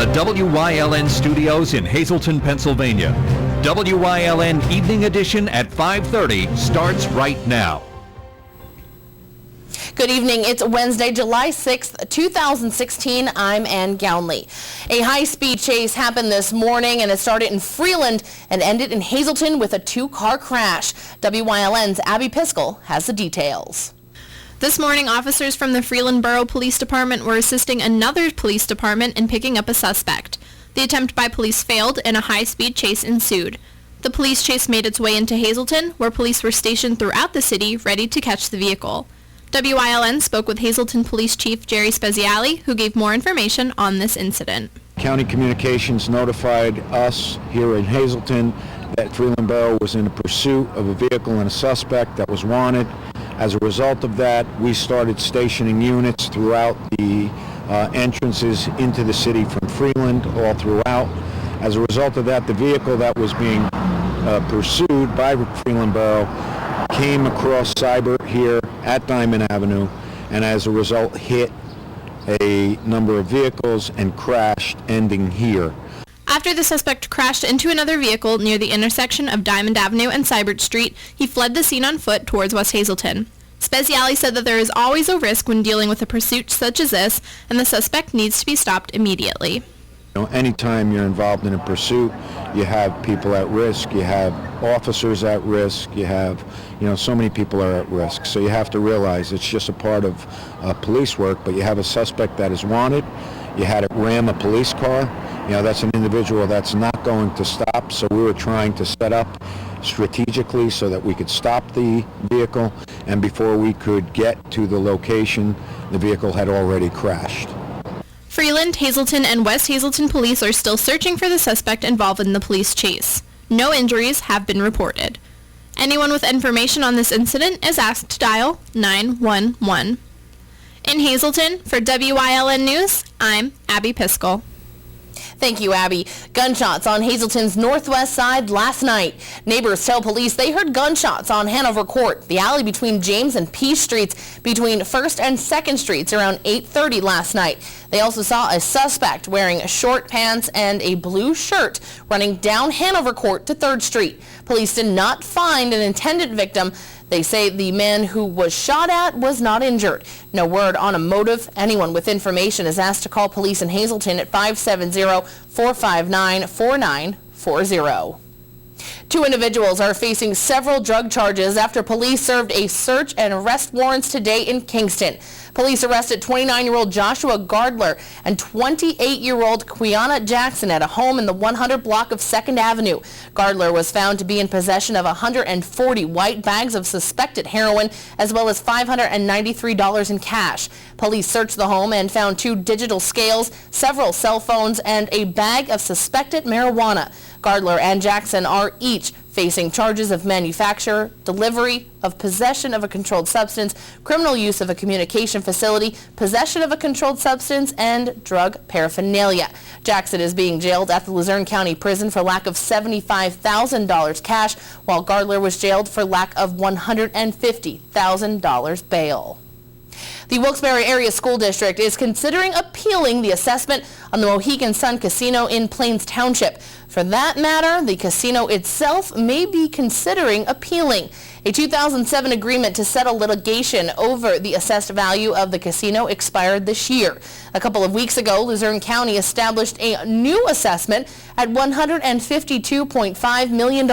the WYLN studios in Hazleton, Pennsylvania. WYLN Evening Edition at 5:30 starts right now. Good evening. It's Wednesday, July 6th, 2016. I'm Ann Gownley. A high-speed chase happened this morning, and it started in Freeland and ended in Hazleton with a two-car crash. WYLN's Abby Piskel has the details. This morning, officers from the Freeland Borough Police Department were assisting another police department in picking up a suspect. The attempt by police failed and a high-speed chase ensued. The police chase made its way into Hazleton, where police were stationed throughout the city ready to catch the vehicle. WYLN spoke with Hazleton Police Chief Jerry Speziale, who gave more information on this incident. County Communications notified us here in Hazleton that Freeland Borough was in the pursuit of a vehicle and a suspect that was wanted. As a result of that, we started stationing units throughout the entrances into the city from Freeland all throughout. As a result of that, the vehicle that was being pursued by Freeland Borough came across Cybert here at Diamond Avenue, and as a result hit a number of vehicles and crashed, ending here. After the suspect crashed into another vehicle near the intersection of Diamond Avenue and Cybert Street, he fled the scene on foot towards West Hazleton. Speziale said that there is always a risk when dealing with a pursuit such as this, and the suspect needs to be stopped immediately. Anytime you're involved in a pursuit, you have people at risk, you have officers at risk, you have, so many people are at risk. So you have to realize it's just a part of police work, but you have a suspect that is wanted. You had it ram a police car. That's an individual that's not going to stop, so we were trying to set up strategically so that we could stop the vehicle, and before we could get to the location, the vehicle had already crashed. Freeland, Hazleton, and West Hazleton police are still searching for the suspect involved in the police chase. No injuries have been reported. Anyone with information on this incident is asked to dial 911. In Hazleton, for WYLN News, I'm Abby Piskel. Thank you, Abby. Gunshots on Hazleton's northwest side last night. Neighbors tell police they heard gunshots on Hanover Court, the alley between James and Peace Streets, between 1st and 2nd Streets around 8:30 last night. They also saw a suspect wearing short pants and a blue shirt running down Hanover Court to 3rd Street. Police did not find an intended victim. They say the man who was shot at was not injured. No word on a motive. Anyone with information is asked to call police in Hazleton at 570-459-4940. Two individuals are facing several drug charges after police served a search and arrest warrants today in Kingston. Police arrested 29-year-old Joshua Gardler and 28-year-old Quiana Jackson at a home in the 100 block of 2nd Avenue. Gardler was found to be in possession of 140 white bags of suspected heroin, as well as $593 in cash. Police searched the home and found 2 digital scales, several cell phones, and a bag of suspected marijuana. Gardler and Jackson are each facing charges of manufacture, delivery, of possession of a controlled substance, criminal use of a communication facility, possession of a controlled substance, and drug paraphernalia. Jackson is being jailed at the Luzerne County Prison for lack of $75,000 cash, while Gardler was jailed for lack of $150,000 bail. The Wilkes-Barre Area School District is considering appealing the assessment on the Mohegan Sun Casino in Plains Township. For that matter, the casino itself may be considering appealing. A 2007 agreement to settle litigation over the assessed value of the casino expired this year. A couple of weeks ago, Luzerne County established a new assessment at $152.5 million.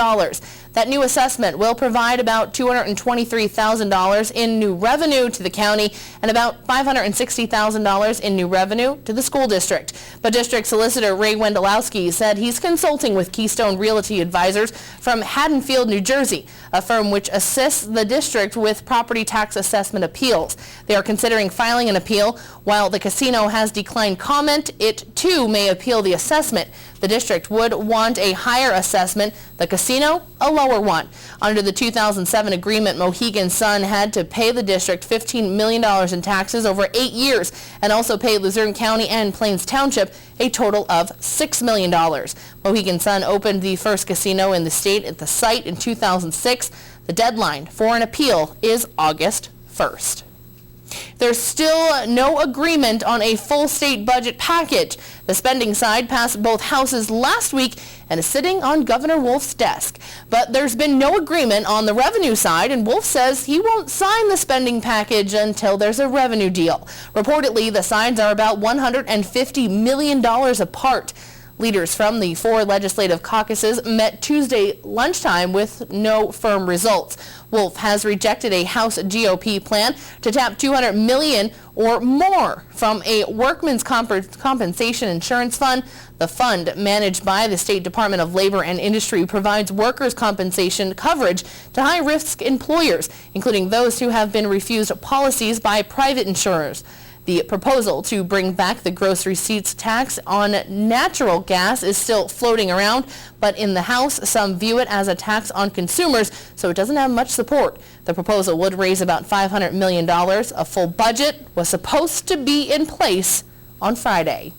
That new assessment will provide about $223,000 in new revenue to the county and about $560,000 in new revenue to the school district. But District Solicitor Ray Wendelowski said he's consulting with Keystone Realty Advisors from Haddonfield, New Jersey, a firm which assists the district with property tax assessment appeals. They are considering filing an appeal. While the casino has declined comment, it too may appeal the assessment. The district would want a higher assessment, the casino a lower one. Under the 2007 agreement, Mohegan Sun had to pay the district $15 million in taxes over 8 years and also pay Luzerne County and Plains Township a total of $6 million. Mohegan Sun opened the first casino in the state at the site in 2006. The deadline for an appeal is August 1st. There's still no agreement on a full state budget package. The spending side passed both houses last week and is sitting on Governor Wolf's desk. But there's been no agreement on the revenue side, and Wolf says he won't sign the spending package until there's a revenue deal. Reportedly, the sides are about $150 million apart. Leaders from the four legislative caucuses met Tuesday lunchtime with no firm results. Wolf has rejected a House GOP plan to tap $200 million or more from a workman's compensation insurance fund. The fund, managed by the State Department of Labor and Industry, provides workers' compensation coverage to high-risk employers, including those who have been refused policies by private insurers. The proposal to bring back the gross receipts tax on natural gas is still floating around, but in the House, some view it as a tax on consumers, so it doesn't have much support. The proposal would raise about $500 million. A full budget was supposed to be in place on Friday.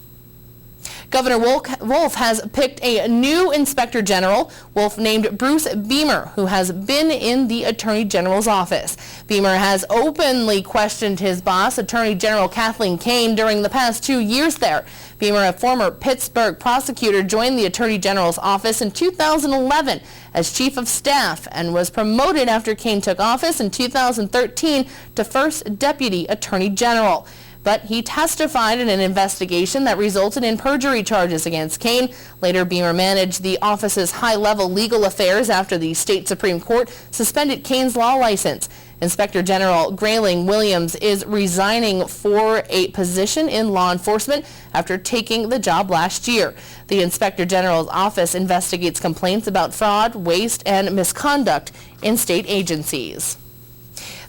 Governor Wolf has picked a new inspector general. Wolf named Bruce Beamer, who has been in the Attorney General's office. Beamer has openly questioned his boss, Attorney General Kathleen Kane, during the past 2 years there. Beamer, a former Pittsburgh prosecutor, joined the Attorney General's office in 2011 as Chief of Staff and was promoted after Kane took office in 2013 to First Deputy Attorney General. But he testified in an investigation that resulted in perjury charges against Kane. Later, Beamer managed the office's high-level legal affairs after the state Supreme Court suspended Kane's law license. Inspector General Grayling Williams is resigning for a position in law enforcement after taking the job last year. The Inspector General's office investigates complaints about fraud, waste, and misconduct in state agencies.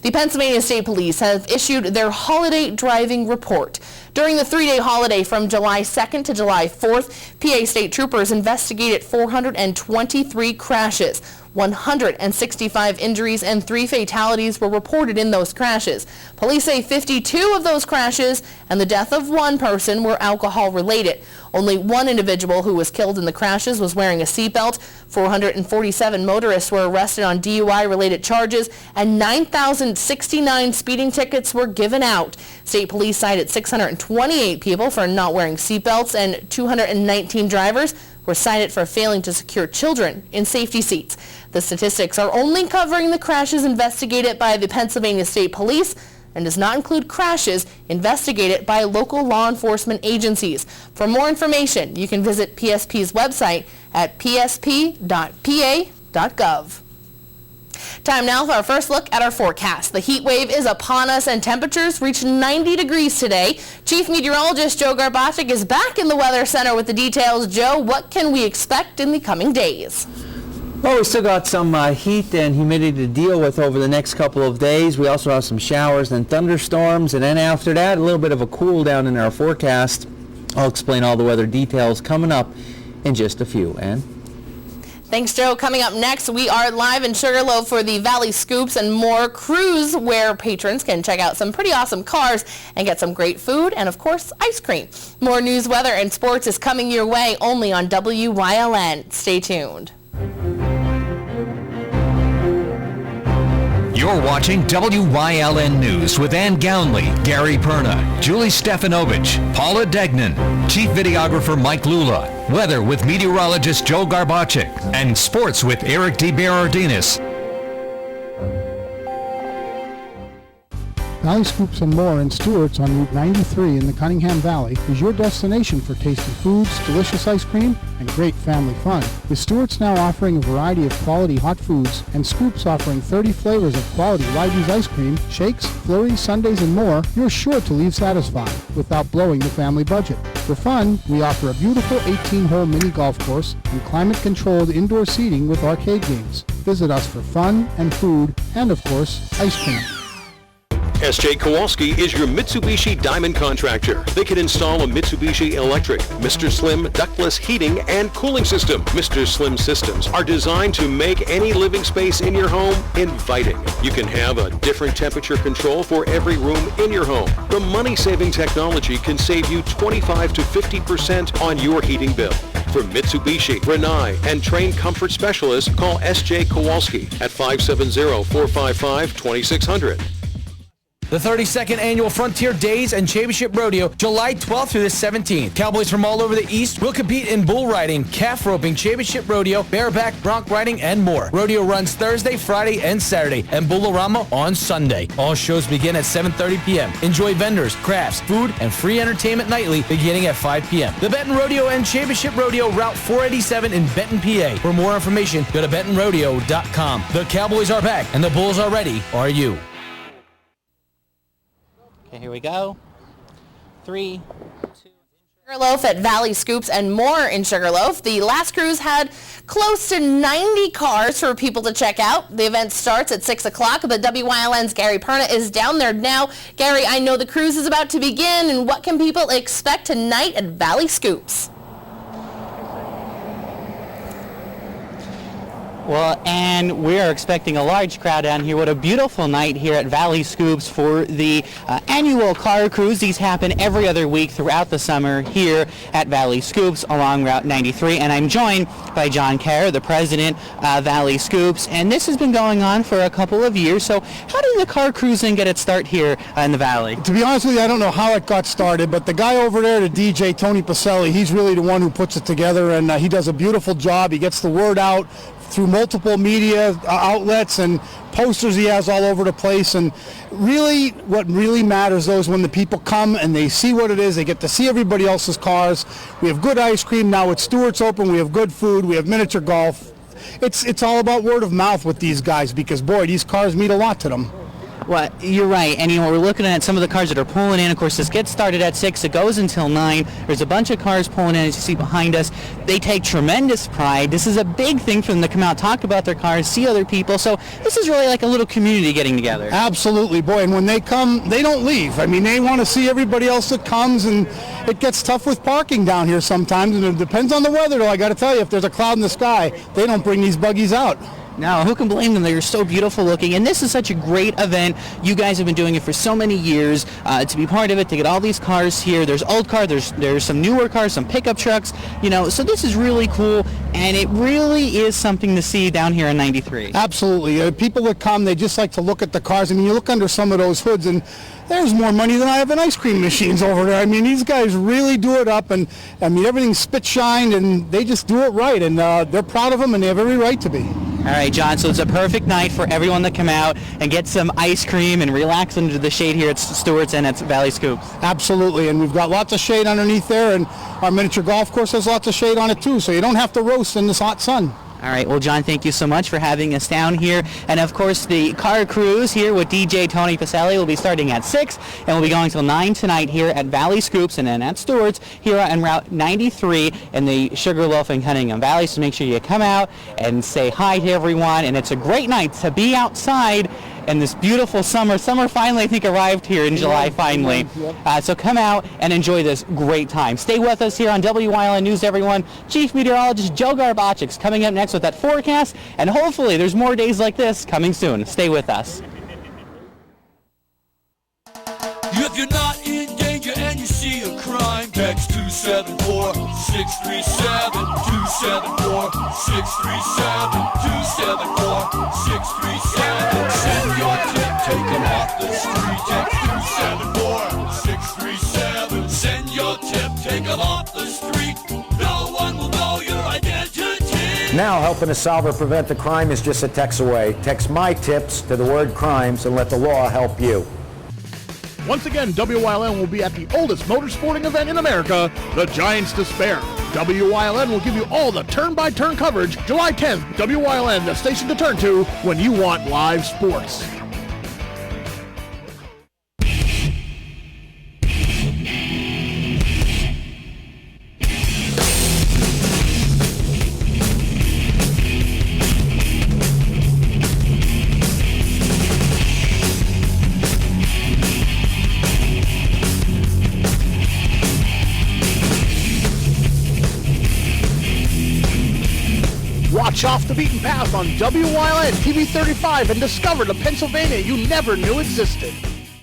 The Pennsylvania State Police have issued their holiday driving report. During the three-day holiday from July 2nd to July 4th, PA state troopers investigated 423 crashes. 165 injuries and 3 fatalities were reported in those crashes. Police say 52 of those crashes and the death of 1 person were alcohol-related. Only 1 individual who was killed in the crashes was wearing a seatbelt. 447 motorists were arrested on DUI-related charges, and 9,069 speeding tickets were given out. State police cited 628 people for not wearing seatbelts, and 219 drivers were cited for failing to secure children in safety seats. The statistics are only covering the crashes investigated by the Pennsylvania State Police and does not include crashes investigated by local law enforcement agencies. For more information, you can visit PSP's website at psp.pa.gov. Time now for our first look at our forecast. The heat wave is upon us and temperatures reach 90 degrees today. Chief Meteorologist Joe Garbacik is back in the Weather Center with the details. Joe, what can we expect in the coming days? Well, we still got some heat and humidity to deal with over the next couple of days. We also have some showers and thunderstorms, and then after that, a little bit of a cool down in our forecast. I'll explain all the weather details coming up in just a few. Ann? Thanks, Joe. Coming up next, we are live in Sugarloaf for the Valley Scoops and More cruise, where patrons can check out some pretty awesome cars and get some great food and, of course, ice cream. More news, weather, and sports is coming your way only on WYLN. Stay tuned. You're watching WYLN News with Ann Gownley, Gary Perna, Julie Stefanovich, Paula Degnan, Chief Videographer Mike Lula, weather with meteorologist Joe Garbacik, and sports with Eric DeBerardinis. Valley Scoops and More in Stewart's on Route 93 in the Cunningham Valley is your destination for tasty foods, delicious ice cream, and great family fun. With Stewart's now offering a variety of quality hot foods and Scoops offering 30 flavors of quality Lyde's ice cream, shakes, flurries, sundaes, and more, you're sure to leave satisfied without blowing the family budget. For fun, we offer a beautiful 18-hole mini golf course and climate-controlled indoor seating with arcade games. Visit us for fun and food and, of course, ice cream. S.J. Kowalski is your Mitsubishi Diamond contractor. They can install a Mitsubishi electric, Mr. Slim ductless heating and cooling system. Mr. Slim systems are designed to make any living space in your home inviting. You can have a different temperature control for every room in your home. The money-saving technology can save you 25 to 50% on your heating bill. For Mitsubishi, Rinnai, and trained comfort specialists, call S.J. Kowalski at 570-455-2600. The 32nd Annual Frontier Days and Championship Rodeo, July 12th through the 17th. Cowboys from all over the East will compete in bull riding, calf roping, championship rodeo, bareback, bronc riding, and more. Rodeo runs Thursday, Friday, and Saturday, and Bull-O-Rama on Sunday. All shows begin at 7:30 p.m. Enjoy vendors, crafts, food, and free entertainment nightly beginning at 5 p.m. The Benton Rodeo and Championship Rodeo, Route 487 in Benton, PA. For more information, go to bentonrodeo.com. The Cowboys are back, and the Bulls are ready. Are you? Okay, here we go. 3, 2... Sugarloaf at Valley Scoops and more in Sugarloaf. The last cruise had close to 90 cars for people to check out. The event starts at 6 o'clock, but WYLN's Gary Perna is down there now. Gary, I know the cruise is about to begin, and what can people expect tonight at Valley Scoops? Well, and we are expecting a large crowd down here. What a beautiful night here at Valley Scoops for the annual car cruise. These happen every other week throughout the summer here at Valley Scoops along Route 93. And I'm joined by John Kerr, the president of Valley Scoops. And this has been going on for a couple of years. So how did the car cruising get its start here in the Valley? To be honest with you, I don't know how it got started, but the guy over there, the DJ, Tony Pacelli, he's really the one who puts it together, and he does a beautiful job. He gets the word out through multiple media outlets and posters he has all over the place. And really, what really matters though is when the people come and they see what it is, they get to see everybody else's cars. We have good ice cream now at Stewart's Open. We have good food. We have miniature golf. It's all about word of mouth with these guys because, boy, these cars mean a lot to them. Well, you're right, and we're looking at some of the cars that are pulling in. Of course, this gets started at 6, it goes until 9. There's a bunch of cars pulling in, as you see behind us. They take tremendous pride. This is a big thing for them to come out, talk about their cars, see other people. So this is really like a little community getting together. Absolutely, boy, and when they come, they don't leave. I mean, they want to see everybody else that comes, and it gets tough with parking down here sometimes, and it depends on the weather, though. I got to tell you, if there's a cloud in the sky, they don't bring these buggies out. No, who can blame them? They're so beautiful looking, and this is such a great event. You guys have been doing it for so many years. To be part of it, to get all these cars here. There's old cars, there's some newer cars, some pickup trucks, so this is really cool, and it really is something to see down here in 93. Absolutely. People that come, they just like to look at the cars. I mean, you look under some of those hoods, and there's more money than I have in ice cream machines over there. I mean, these guys really do it up, and I mean, everything's spit shined, and they just do it right, and they're proud of them, and they have every right to be. All right, John, so it's a perfect night for everyone to come out and get some ice cream and relax under the shade here at Stewart's and at Valley Scoops. Absolutely, and we've got lots of shade underneath there, and our miniature golf course has lots of shade on it too, so you don't have to roast in this hot sun. All right, well, John, thank you so much for having us down here. And, of course, the car cruise here with DJ Tony Pacelli will be starting at 6, and we'll be going till 9 tonight here at Valley Scoops and then at Stewart's here on Route 93 in the Sugarloaf and Cunningham Valley. So make sure you come out and say hi to everyone. And it's a great night to be outside and this beautiful summer. Summer finally, I think, arrived here in July, finally. So come out and enjoy this great time. Stay with us here on WYLN News, everyone. Chief Meteorologist Joe Garbacik's coming up next with that forecast, and hopefully there's more days like this coming soon. Stay with us. If you're not in danger and you see a crime, text 274-637, 274-637, 274-637. Send your tip, take them off the street. Text 274-637. Send your tip, take them off the street. No one will know your identity. Now helping to solve or prevent the crime is just a text away. Text My Tips to the word crimes and let the law help you. Once again, WYLN will be at the oldest motorsporting event in America, the Giants Despair. WYLN will give you all the turn-by-turn coverage July 10th. WYLN, the station to turn to when you want live sports. Watch Off the Beaten Path on WYLN TV 35 and discover the Pennsylvania you never knew existed.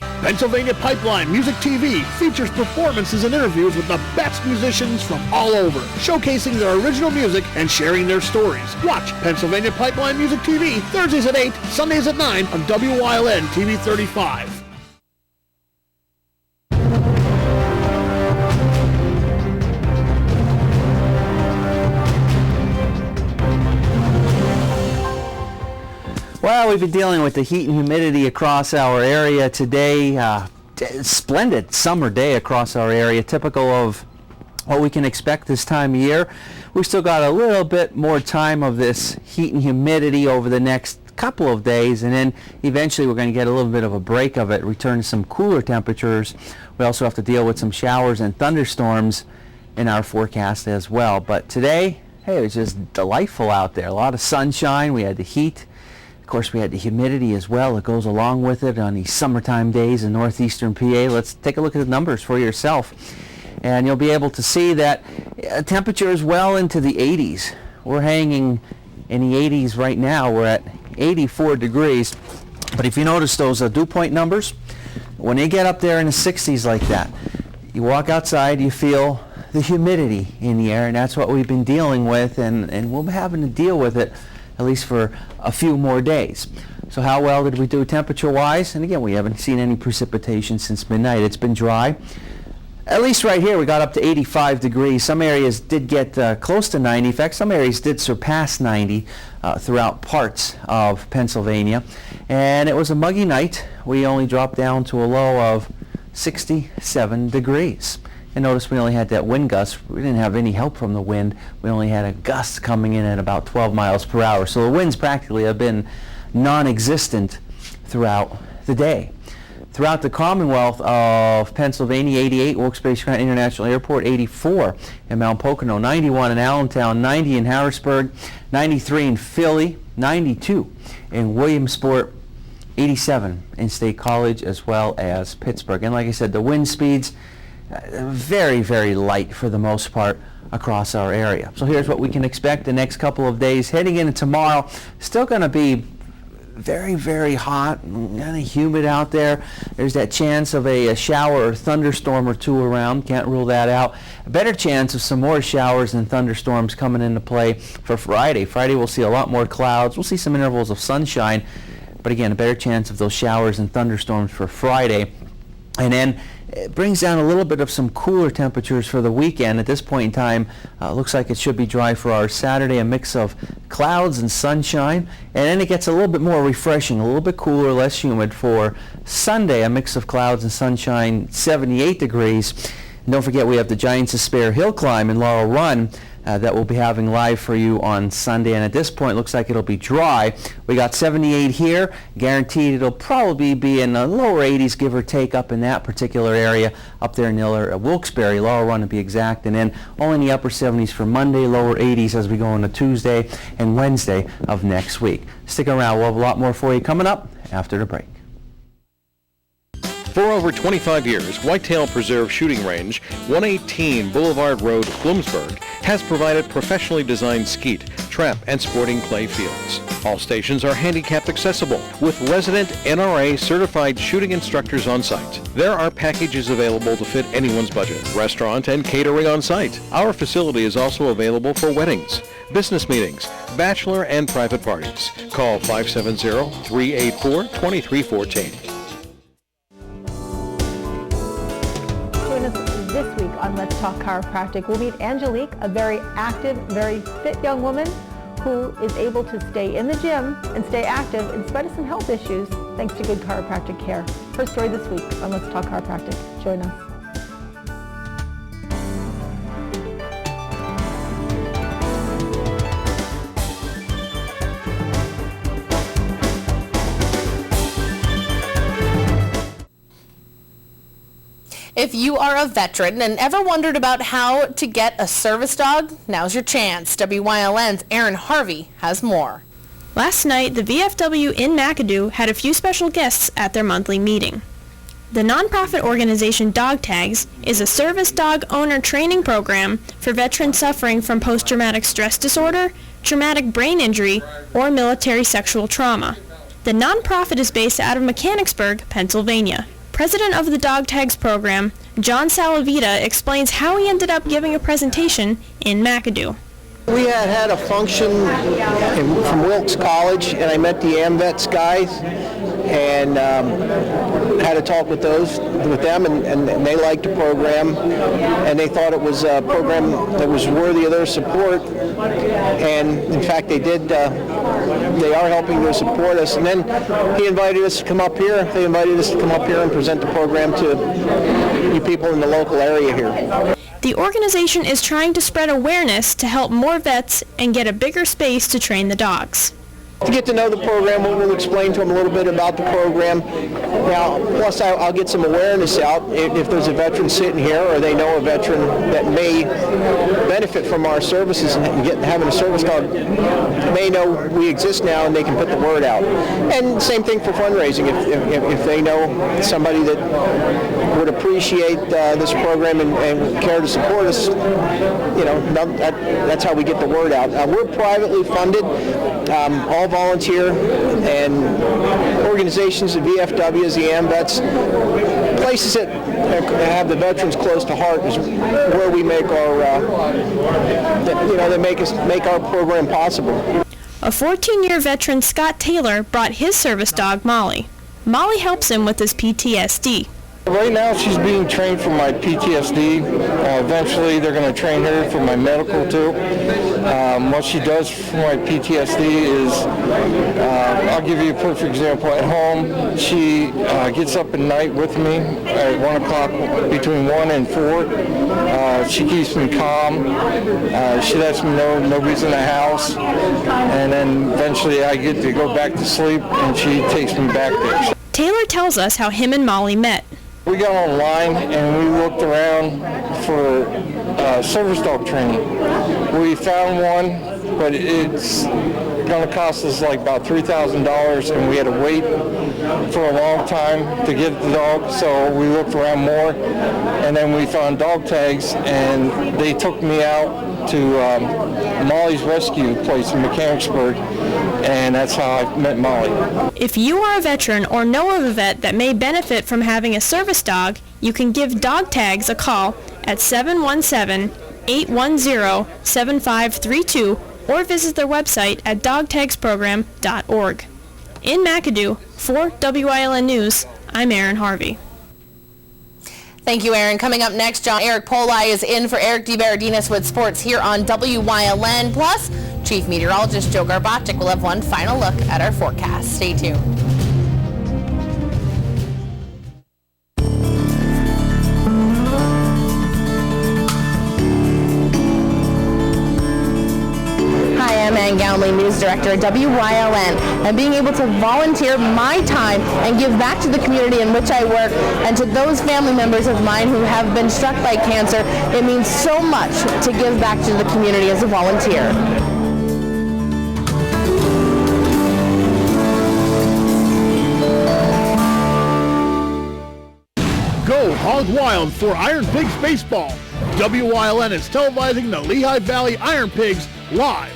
Pennsylvania Pipeline Music TV features performances and interviews with the best musicians from all over, showcasing their original music and sharing their stories. Watch Pennsylvania Pipeline Music TV Thursdays at 8, Sundays at 9 on WYLN TV 35. Well, we've been dealing with the heat and humidity across our area today. Splendid summer day across our area, typical of what we can expect this time of year. We've still got a little bit more time of this heat and humidity over the next couple of days, and then eventually we're going to get a little bit of a break of it, return to some cooler temperatures. We also have to deal with some showers and thunderstorms in our forecast as well. But today, hey, it was just delightful out there. A lot of sunshine. We had the heat. Of course, we had the humidity as well. It goes along with it on these summertime days in northeastern PA. Let's take a look at the numbers for yourself. And you'll be able to see that temperature is well into the 80s. We're hanging in the 80s right now. We're at 84 degrees. But if you notice those dew point numbers, when they get up there in the 60s like that, you walk outside, you feel the humidity in the air, and that's what we've been dealing with, and we'll be having to deal with it at least for a few more days. So how well did we do temperature-wise? And again, we haven't seen any precipitation since midnight. It's been dry. At least right here, we got up to 85 degrees. Some areas did get close to 90. In fact, some areas did surpass 90 throughout parts of Pennsylvania. And it was a muggy night. We only dropped down to a low of 67 degrees. And notice we only had that wind gust. We didn't have any help from the wind. We only had a gust coming in at about 12 miles per hour. So the winds practically have been non-existent throughout the day. Throughout the Commonwealth of Pennsylvania, 88, Wilkes-Barre International Airport, 84 in Mount Pocono, 91 in Allentown, 90 in Harrisburg, 93 in Philly, 92 in Williamsport, 87 in State College, as well as Pittsburgh. And like I said, the wind speeds, very, very light for the most part across our area. So here's what we can expect the next couple of days. Heading into tomorrow, still going to be very, very hot and kind of humid out there. There's that chance of a shower or thunderstorm or two around. Can't rule that out. A better chance of some more showers and thunderstorms coming into play for Friday. Friday we'll see a lot more clouds. We'll see some intervals of sunshine. But again, a better chance of those showers and thunderstorms for Friday. And then it brings down a little bit of some cooler temperatures for the weekend. At this point in time, looks like it should be dry for our Saturday, a mix of clouds and sunshine. And then it gets a little bit more refreshing, a little bit cooler, less humid for Sunday, a mix of clouds and sunshine, 78 degrees. And don't forget, we have the Giants of Spare Hill Climb in Laurel Run that we'll be having live for you on Sunday. And at this point, it looks like it'll be dry. We got 78 here. Guaranteed it'll probably be in the lower 80s, give or take, up in that particular area, up there near Wilkes-Barre, Laurel Run to be exact. And then only in the upper 70s for Monday, lower 80s as we go into Tuesday and Wednesday of next week. Stick around. We'll have a lot more for you coming up after the break. For over 25 years, Whitetail Preserve Shooting Range, 118 Boulevard Road, Bloomsburg, has provided professionally designed skeet, trap, and sporting clay fields. All stations are handicapped accessible with resident NRA certified shooting instructors on site. There are packages available to fit anyone's budget, restaurant and catering on site. Our facility is also available for weddings, business meetings, bachelor and private parties. Call 570-384-2314. This week on Let's Talk Chiropractic, we'll meet Angelique, a very active, very fit young woman who is able to stay in the gym and stay active in spite of some health issues thanks to good chiropractic care. Her story this week on Let's Talk Chiropractic. Join us. If you are a veteran and ever wondered about how to get a service dog, now's your chance. WYLN's Aaron Harvey has more. Last night, the VFW in McAdoo had a few special guests at their monthly meeting. The nonprofit organization Dog Tags is a service dog owner training program for veterans suffering from post-traumatic stress disorder, traumatic brain injury, or military sexual trauma. The nonprofit is based out of Mechanicsburg, Pennsylvania. President of the Dog Tags program, John Salavita, explains how he ended up giving a presentation in McAdoo. We had a function from Wilkes College, and I met the AMVETS guys, and had a talk with them, and they liked the program, and they thought it was a program that was worthy of their support, and in fact they did. They are helping to support us, and then he invited us to come up here. They invited us to come up here and present the program to you people in the local area here. The organization is trying to spread awareness to help more vets and get a bigger space to train the dogs. To get to know the program, we'll explain to them a little bit about the program. Now, plus I'll get some awareness out if there's a veteran sitting here or they know a veteran that may benefit from our services and having a service dog, may know we exist now and they can put the word out. And same thing for fundraising. If they know somebody that would appreciate this program and care to support us, that's how we get the word out. We're privately funded. All volunteer, and organizations, the VFWs, the AMVETS, places that have the veterans close to heart is where we make our, that make our program possible. A 14-year veteran, Scott Taylor, brought his service dog, Molly. Molly helps him with his PTSD. Right now she's being trained for my PTSD. Eventually they're going to train her for my medical too. What she does for my PTSD is, I'll give you a perfect example. At home, she gets up at night with me at 1 o'clock, between 1 and 4. She keeps me calm. She lets me know nobody's in the house. And then eventually I get to go back to sleep and she takes me back there. Taylor tells us how him and Molly met. We got online and we looked around for service dog training. We found one, but it's going to cost us like about $3,000, and we had to wait for a long time to get the dog, so we looked around more, and then we found dog tags, and they took me out to Molly's Rescue place in Mechanicsburg, and that's how I met Molly. If you are a veteran or know of a vet that may benefit from having a service dog, you can give Dog Tags a call at 717-810-7532 or visit their website at dogtagsprogram.org. In McAdoo, for WILN News, I'm Erin Harvey. Thank you, Erin. Coming up next, Eric Poli is in for Eric DeBaradinas with sports here on WYLN. Plus, Chief Meteorologist Joe Garbacik will have one final look at our forecast. Stay tuned. Hi, I'm Ann Gownley, News Director at WYLN, and being able to volunteer my time and give back to the community in which I work and to those family members of mine who have been struck by cancer, it means so much to give back to the community as a volunteer. Go hog wild for Iron Pigs Baseball. WYLN is televising the Lehigh Valley Iron Pigs live.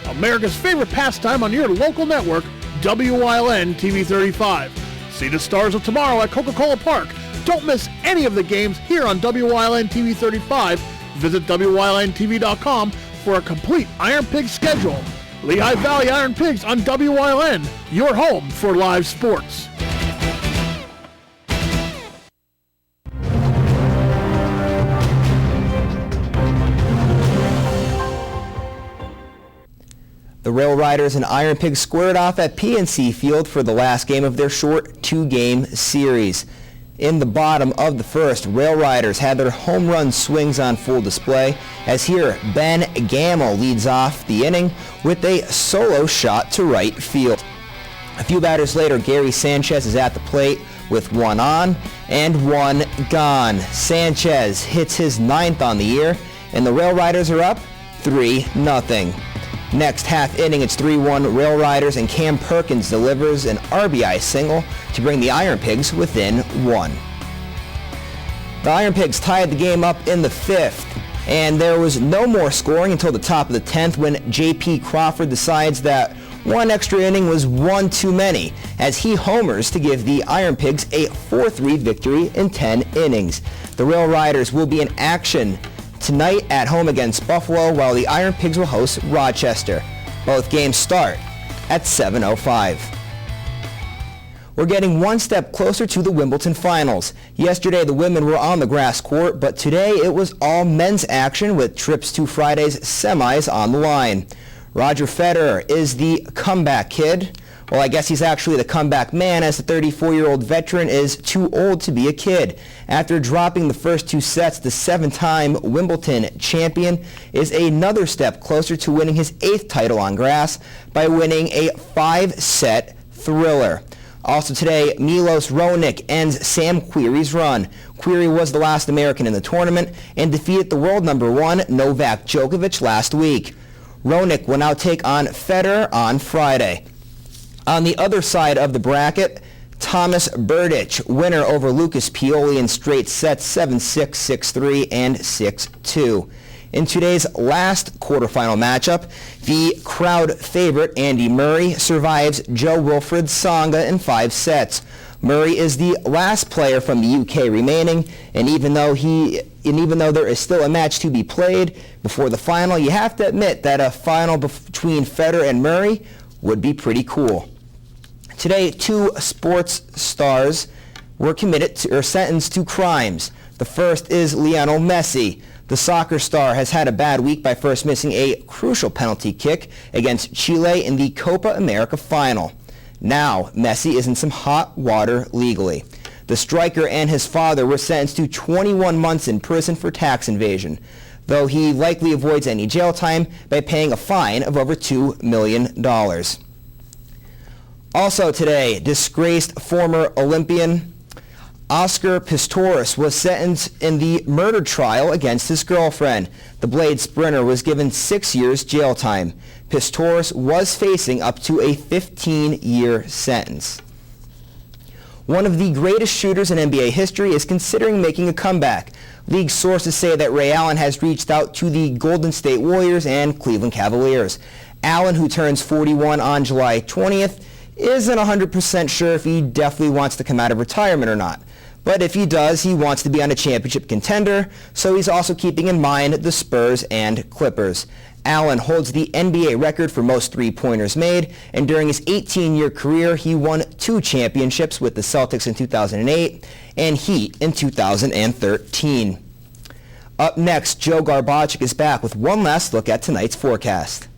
America's favorite pastime on your local network, WYLN TV 35. See the Stars of Tomorrow at Coca-Cola Park. Don't miss any of the games here on WYLN TV 35. Visit WYLNTV.com for a complete Iron Pigs schedule. Lehigh Valley Iron Pigs on WYLN, your home for live sports. The Rail Riders and Iron Pigs squared off at PNC Field for the last game of their short two-game series. In the bottom of the first, Rail Riders had their home run swings on full display, as here Ben Gamel leads off the inning with a solo shot to right field. A few batters later, Gary Sanchez is at the plate with one on and one gone. Sanchez hits his 9th on the year, and the Rail Riders are up 3-0. Next half inning, it's 3-1 Rail Riders, and Cam Perkins delivers an RBI single to bring the Iron Pigs within 1. The Iron Pigs tied the game up in the 5th, and there was no more scoring until the top of the 10th when J.P. Crawford decides that one extra inning was one too many, as he homers to give the Iron Pigs a 4-3 victory in 10 innings. The Rail Riders will be in action tonight at home against Buffalo, while the Iron Pigs will host Rochester. Both games start at 7:05. We're getting one step closer to the Wimbledon finals. Yesterday, the women were on the grass court, but today it was all men's action with trips to Friday's semis on the line. Roger Federer is the comeback kid. Well, I guess he's actually the comeback man, as the 34-year-old veteran is too old to be a kid. After dropping the first two sets, the 7-time Wimbledon champion is another step closer to winning his 8th title on grass by winning a 5-set thriller. Also today, Milos Raonic ends Sam Querrey's run. Querrey was the last American in the tournament and defeated the world number 1 Novak Djokovic last week. Raonic will now take on Federer on Friday. On the other side of the bracket, Thomas Berdych, winner over Lucas Pioli in straight sets 7-6, 6-3, and 6-2. In today's last quarterfinal matchup, the crowd favorite Andy Murray survives Jo-Wilfried Tsonga in 5 sets. Murray is the last player from the UK remaining, and even though there is still a match to be played before the final, you have to admit that a final between Federer and Murray would be pretty cool. Today, 2 sports stars were sentenced to crimes. The first is Lionel Messi. The soccer star has had a bad week by first missing a crucial penalty kick against Chile in the Copa America final. Now, Messi is in some hot water legally. The striker and his father were sentenced to 21 months in prison for tax evasion, though he likely avoids any jail time by paying a fine of over $2 million. Also today, disgraced former Olympian Oscar Pistorius was sentenced in the murder trial against his girlfriend. The blade sprinter was given 6 years jail time. Pistorius was facing up to a 15-year sentence. One of the greatest shooters in NBA history is considering making a comeback. League sources say that Ray Allen has reached out to the Golden State Warriors and Cleveland Cavaliers. Allen, who turns 41 on July 20th, isn't 100% sure if he definitely wants to come out of retirement or not. But if he does, he wants to be on a championship contender, so he's also keeping in mind the Spurs and Clippers. Allen holds the NBA record for most three-pointers made, and during his 18-year career, he won 2 championships with the Celtics in 2008 and Heat in 2013. Up next, Joe Garbochik is back with one last look at tonight's forecast.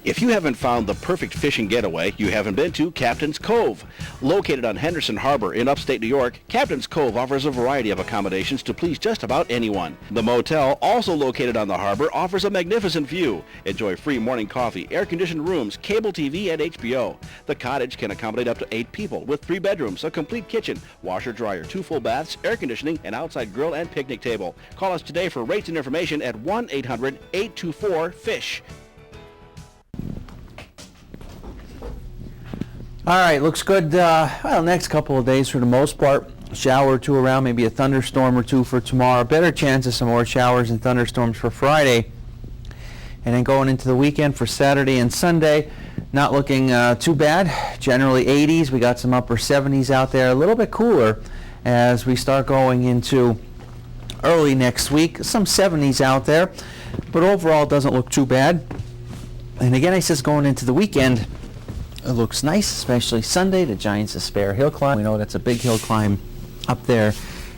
If you haven't found the perfect fishing getaway, you haven't been to Captain's Cove. Located on Henderson Harbor in upstate New York, Captain's Cove offers a variety of accommodations to please just about anyone. The motel, also located on the harbor, offers a magnificent view. Enjoy free morning coffee, air-conditioned rooms, cable TV, and HBO. The cottage can accommodate up to 8 people with 3 bedrooms, a complete kitchen, washer-dryer, 2 full baths, air conditioning, an outside grill, and picnic table. Call us today for rates and information at 1-800-824-FISH. All right, looks good. Well, next couple of days for the most part. A shower or two around, maybe a thunderstorm or two for tomorrow. Better chance of some more showers and thunderstorms for Friday. And then going into the weekend for Saturday and Sunday, not looking too bad. Generally 80s. We got some upper 70s out there. A little bit cooler as we start going into early next week. Some 70s out there. But overall, doesn't look too bad. And again, I says going into the weekend, it looks nice, especially Sunday. The Giants Despair Hill Climb. We know that's a big hill climb up there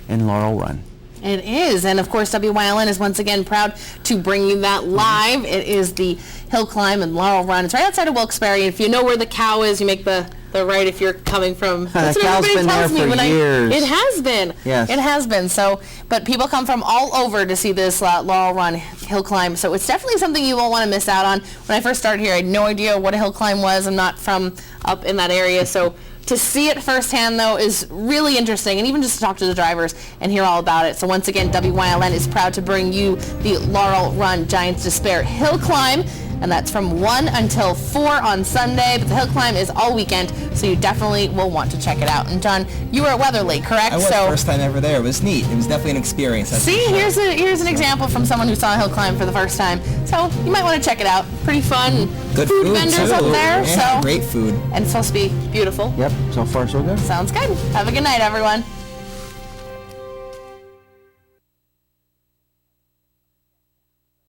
in Laurel Run. It is, and of course WYLN is once again proud to bring you that live. It is the hill climb in Laurel Run. It's right outside of Wilkes-Barre. If you know where the cow is, you make the right if you're coming from. That's what everybody been tells there me for years. It has been. Yes. It has been. So, but people come from all over to see this Laurel Run hill climb. So it's definitely something you won't want to miss out on. When I first started here, I had no idea what a hill climb was. I'm not from up in that area, so to see it firsthand, though, is really interesting, and even just to talk to the drivers and hear all about it. So once again, WYLN is proud to bring you the Laurel Run Giants Despair Hill Climb, and that's from 1 until 4 on Sunday. But the hill climb is all weekend, so you definitely will want to check it out. And John, you were at Weatherly, correct? I was, first time ever there. It was neat. It was definitely an experience. See, here's an example from someone who saw a hill climb for the first time. So you might want to check it out. Pretty fun. Good food vendors too. up there. Yeah, so great food. And it's supposed to be beautiful. Yep, so far so good. Sounds good. Have a good night, everyone.